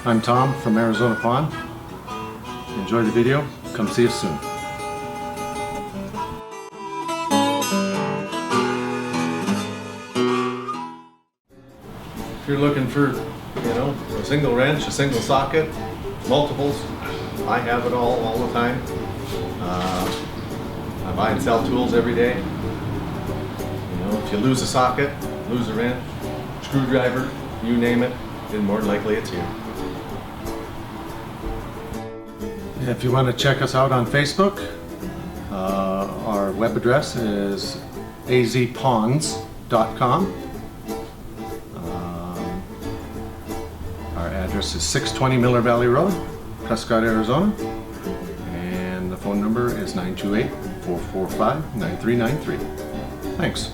I'm Tom from Arizona Pawn. Enjoy the video. Come see us soon. If you're looking for, a single wrench, a single socket, multiples, I have it all the time. I buy and sell tools every day. If you lose a socket, lose a wrench, screwdriver, you name it, then more than likely it's you. If you want to check us out on Facebook, our web address is azpawns.com. Our address is 620 Miller Valley Road, Prescott, Arizona. And the phone number is 928-445-9393. Thanks.